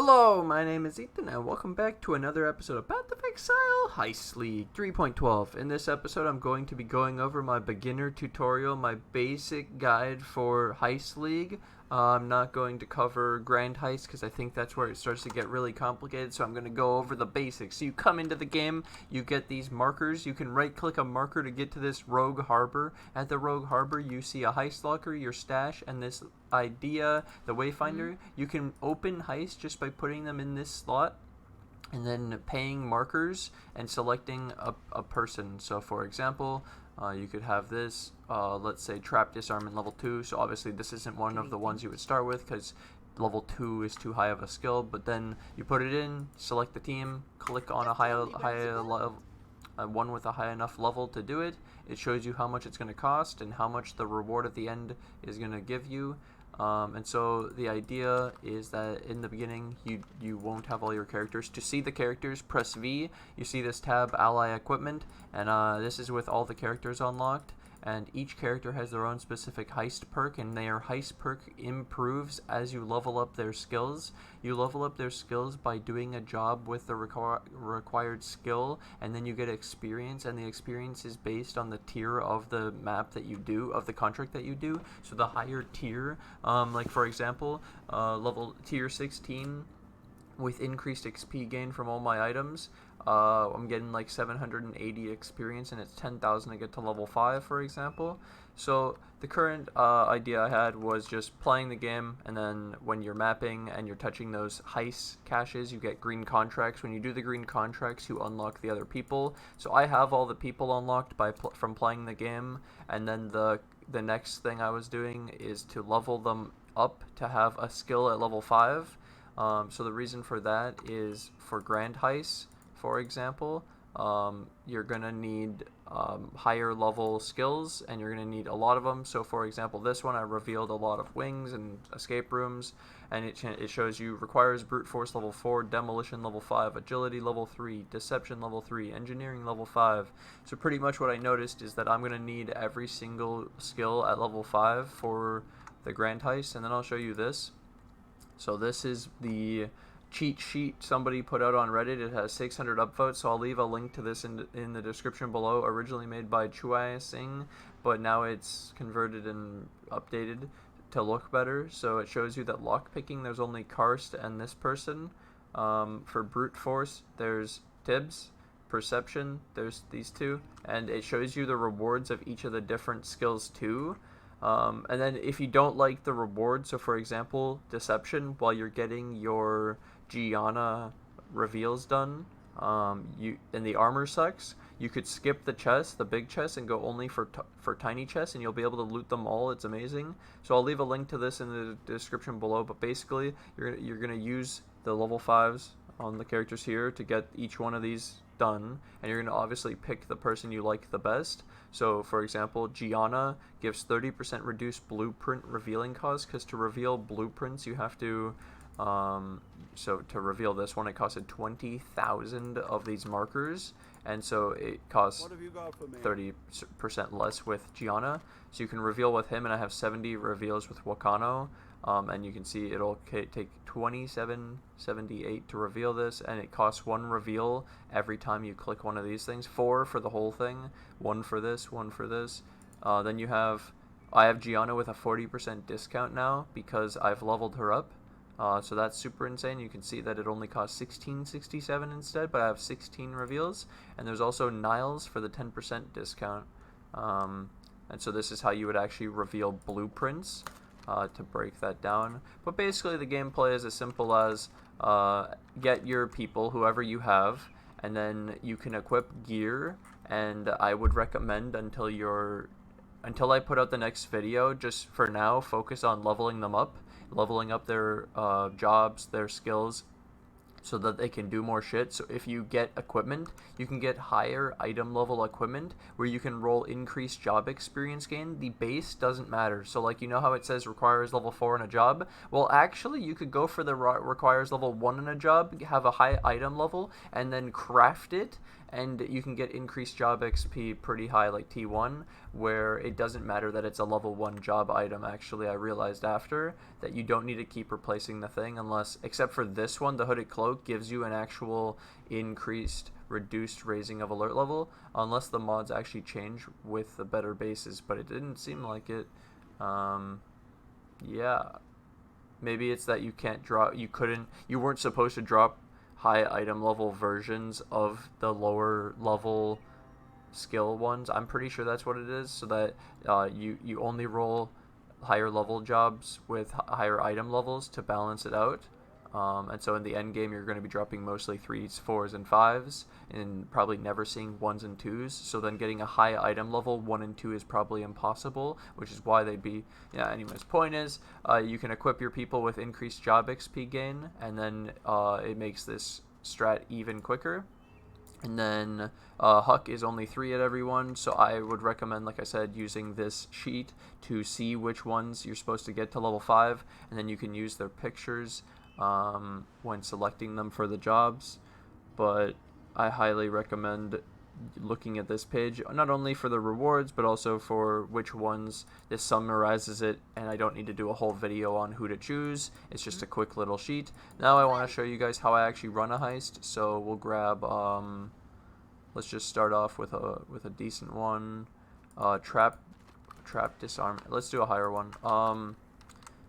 Hello, my name is Ethan, and welcome back to another episode of Path of Exile Heist League 3.12. In this episode, I'm going to be going over my beginner tutorial, my basic guide for Heist League. I'm not going to cover Grand Heist because I think that's where it starts to get really complicated, so I'm going to go over the basics. So you come into the game, you get these markers, you can right-click a marker to get to this rogue harbor. At the rogue harbor, you see a heist locker, your stash, and this idea, the wayfinder. You can open heist just by putting them in this slot and then paying markers and selecting a person. So for example, you could have this, let's say trap disarmament level 2, so obviously this isn't one of the ones you would start with because level 2 is too high of a skill, but then you put it in, select the team, click on a high level, one with a high enough level to do it. It shows you how much it's going to cost and how much the reward at the end is going to give you. And so the idea is that in the beginning you won't have all your characters. To see the characters, press V. You see this tab, Ally Equipment, and this is with all the characters unlocked. And each character has their own specific heist perk, and their heist perk improves as you level up their skills. You level up their skills by doing a job with the required skill, and then you get experience, and the experience is based on the tier of the map that you do, of the contract that you do. So the higher tier, like for example, level tier 16, with increased XP gain from all my items, I'm getting like 780 experience, and it's 10,000 to get to level 5, for example. So the current idea I had was just playing the game, and then when you're mapping and you're touching those heist caches, you get green contracts. When you do the green contracts, you unlock the other people. So I have all the people unlocked from playing the game, and then the next thing I was doing is to level them up to have a skill at level 5. So the reason for that is for Grand Heists, for example, you're going to need higher level skills, and you're going to need a lot of them. So for example, this one I revealed a lot of wings and escape rooms, and it shows you requires brute force level 4, demolition level 5, agility level 3, deception level 3, engineering level 5. So pretty much what I noticed is that I'm going to need every single skill at level 5 for the Grand Heist, and then I'll show you this. So this is the cheat sheet somebody put out on Reddit. It has 600 upvotes, so I'll leave a link to this in the description below. Originally made by Chuai Singh, but now it's converted and updated to look better. So it shows you that lockpicking, there's only Karst and this person. For brute force, there's Tibbs. Perception, there's these two, and it shows you the rewards of each of the different skills too. And then if you don't like the reward, so for example, deception, while you're getting your Gianna reveals done, and the armor sucks, you could skip the chest, the big chest, and go only for tiny chests, and you'll be able to loot them all. It's amazing. So I'll leave a link to this in the description below, but basically you're gonna use the level 5s on the characters here to get each one of these done, and you're going to obviously pick the person you like the best. So for example, Gianna gives 30% reduced blueprint revealing cost, because to reveal blueprints you have to so to reveal this one, it costed 20,000 of these markers, and so it costs 30% less with Gianna. So you can reveal with him, and I have 70 reveals with Wakano. And you can see it'll take 27.78 to reveal this, and it costs 1 reveal every time you click one of these things. 4 for the whole thing, 1 for this, 1 for this. Then I have Gianna with a 40% discount now because I've leveled her up. So that's super insane. You can see that it only costs 16.67 instead, but I have 16 reveals. And there's also Niles for the 10% discount. And so this is how you would actually reveal blueprints. To break that down, but basically the gameplay is as simple as get your people, whoever you have, and then you can equip gear. And I would recommend until I put out the next video, just for now, focus on leveling them up, leveling up their jobs, their skills, so that they can do more shit. So if you get equipment, you can get higher item level equipment where you can roll increased job experience gain. The base doesn't matter. So like, you know how it says requires level 4 in a job? Well, actually you could go for the requires level 1 in a job, have a high item level, and then craft it, and you can get increased job XP pretty high, like T1, where it doesn't matter that it's a level 1 job item. Actually, I realized after that you don't need to keep replacing the thing unless, except for this one, the hooded cloak gives you an actual increased reduced raising of alert level, unless the mods actually change with the better bases, but it didn't seem like it. Yeah, maybe it's that you can't drop, you weren't supposed to drop high item level versions of the lower level skill ones. I'm pretty sure that's what it is, so that you only roll higher level jobs with higher item levels to balance it out. And so in the end game, you're going to be dropping mostly 3s, 4s, and 5s, and probably never seeing 1s and 2s. So then getting a high item level 1 and 2 is probably impossible, which is why they'd be. Yeah. Anyways, point is, you can equip your people with increased job XP gain, and then it makes this strat even quicker. And then Huck is only 3 at everyone, so I would recommend, like I said, using this sheet to see which ones you're supposed to get to level 5, and then you can use their pictures when selecting them for the jobs. But I highly recommend looking at this page, not only for the rewards, but also for which ones. This summarizes it, and I don't need to do a whole video on who to choose. It's just a quick little sheet. Now I want to show you guys how I actually run a heist, so we'll grab, let's just start off with a decent one. Trap disarm. Let's do a higher one.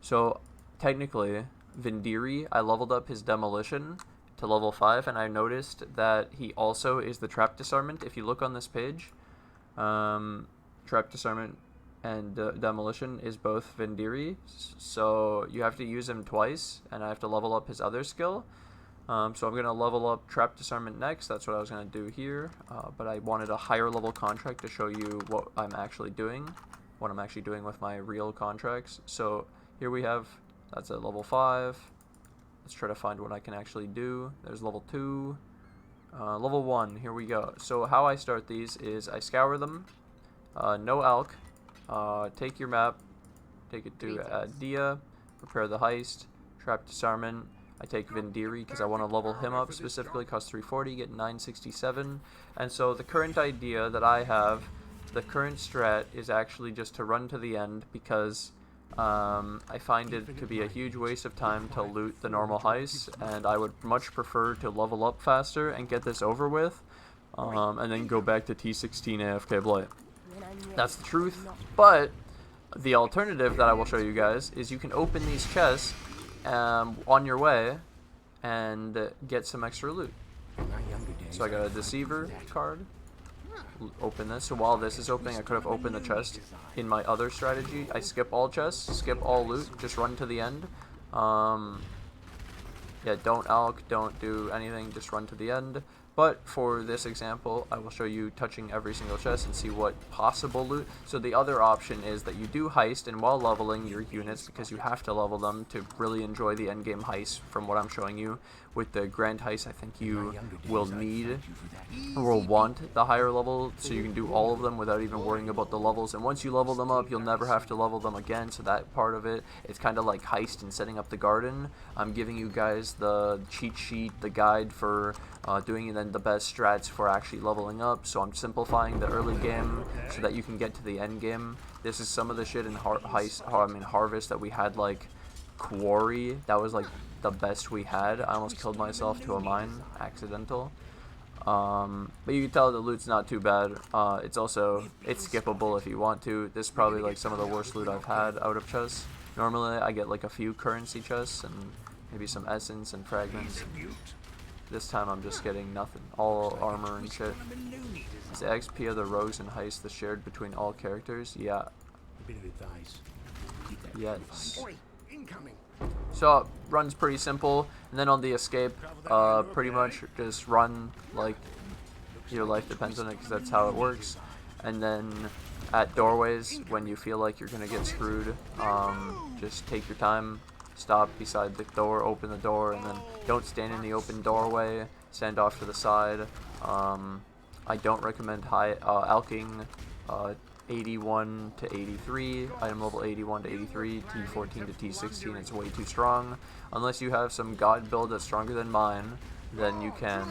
So technically, Vindiri, I leveled up his demolition to level 5, and I noticed that he also is the trap disarmament. If you look on this page, trap disarmament and demolition is both Vindiri, so you have to use him twice, and I have to level up his other skill. So I'm going to level up trap disarmament next. That's what I was going to do here, but I wanted a higher level contract to show you what I'm actually doing with my real contracts. So here we have, that's at level 5. Let's try to find what I can actually do. There's level 2. Level 1, here we go. So how I start these is I scour them. No alk. Take your map. Take it to Dia. Prepare the heist. Trap disarmament. I take Vindiri because I want to level him up specifically. Cost 340, get 967. And so the current idea that I have, the current strat, is actually just to run to the end, because I find it to be a huge waste of time to loot the normal heists, and I would much prefer to level up faster and get this over with, and then go back to T16 AFK Blight. That's the truth, but the alternative that I will show you guys is you can open these chests on your way and get some extra loot. So I got a Deceiver card. Open this. So while this is opening, I could have opened the chest. In my other strategy, I skip all chests, skip all loot, just run to the end. Yeah, don't alk, don't do anything, just run to the end. But for this example, I will show you touching every single chest and see what possible loot. So the other option is that you do heist, and while leveling your units, because you have to level them to really enjoy the endgame heist from what I'm showing you. With the grand heist, I think you will need or will want the higher level, so you can do all of them without even worrying about the levels. And once you level them up, you'll never have to level them again. So that part of it, it's kind of like heist and setting up the garden. I'm giving you guys the cheat sheet, the guide for doing it, and then the best strats for actually leveling up. So I'm simplifying the early game so that you can get to the end game. This is some of the shit in Harvest that we had, like Quarry. That was like the best we had. I almost killed myself to a mine, accidental. But you can tell the loot's not too bad. It's skippable if you want to. This is probably like some of the worst loot I've had out of chests. Normally I get like a few currency chests and maybe some essence and fragments. This time I'm just getting nothing. All armor and shit. Is the XP of the rogues and heists the shared between all characters? Yeah. Yes. So run's pretty simple, and then on the escape, pretty much just run like your life depends on it, because that's how it works. And then at doorways, when you feel like you're gonna get screwed, just take your time, stop beside the door, open the door, and then don't stand in the open doorway, stand off to the side. I don't recommend alking 81 to 83, item level 81 to 83, T14 to T16, it's way too strong. Unless you have some god build that's stronger than mine, then you can.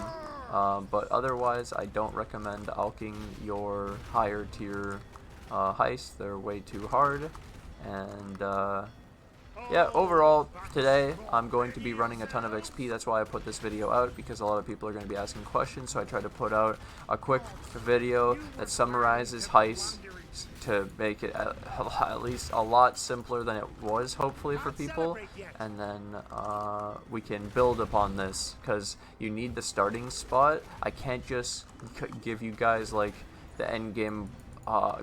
But otherwise, I don't recommend alking your higher tier heists. They're way too hard. And yeah, overall, today I'm going to be running a ton of XP. That's why I put this video out, because a lot of people are going to be asking questions. So I tried to put out a quick video that summarizes heists to make it at least a lot simpler than it was, hopefully, for people. And then we can build upon this, because you need the starting spot. I can't just give you guys like the endgame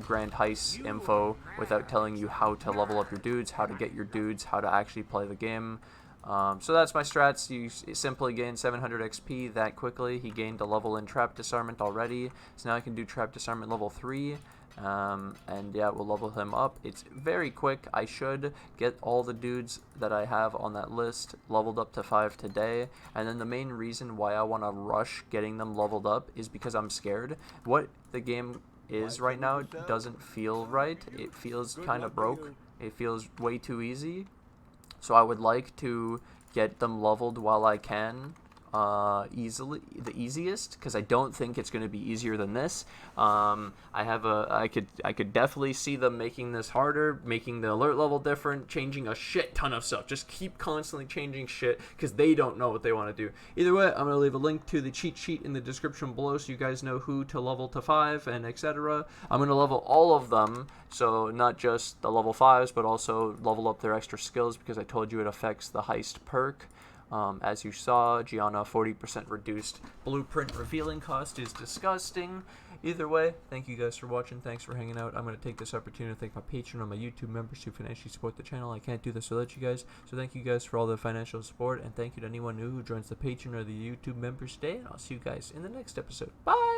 grand heist info without telling you how to level up your dudes, how to get your dudes, how to actually play the game. So that's my strats. You simply gain 700 XP that quickly. He gained a level in trap disarmament already, so now I can do trap disarmament level 3. And yeah, we'll level him up. It's very quick. I should get all the dudes that I have on that list leveled up to 5 today. And then the main reason why I want to rush getting them leveled up is because I'm scared. What the game is right now doesn't feel right. It feels kind of broke. It feels way too easy. So I would like to get them leveled while I can. The easiest, because I don't think it's going to be easier than this. I could definitely see them making this harder, making the alert level different, changing a shit ton of stuff. Just keep constantly changing shit, because they don't know what they want to do. Either way, I'm going to leave a link to the cheat sheet in the description below, so you guys know who to level to 5 and etc. I'm going to level all of them, so not just the level 5s, but also level up their extra skills, because I told you it affects the heist perk. As you saw, Gianna 40% reduced blueprint revealing cost is disgusting. Either way, thank you guys for watching. Thanks for hanging out. I'm going to take this opportunity to thank my Patreon and my YouTube members who financially support the channel. I can't do this without you guys. So thank you guys for all the financial support, and thank you to anyone new who joins the Patreon or the YouTube members today. And I'll see you guys in the next episode. Bye!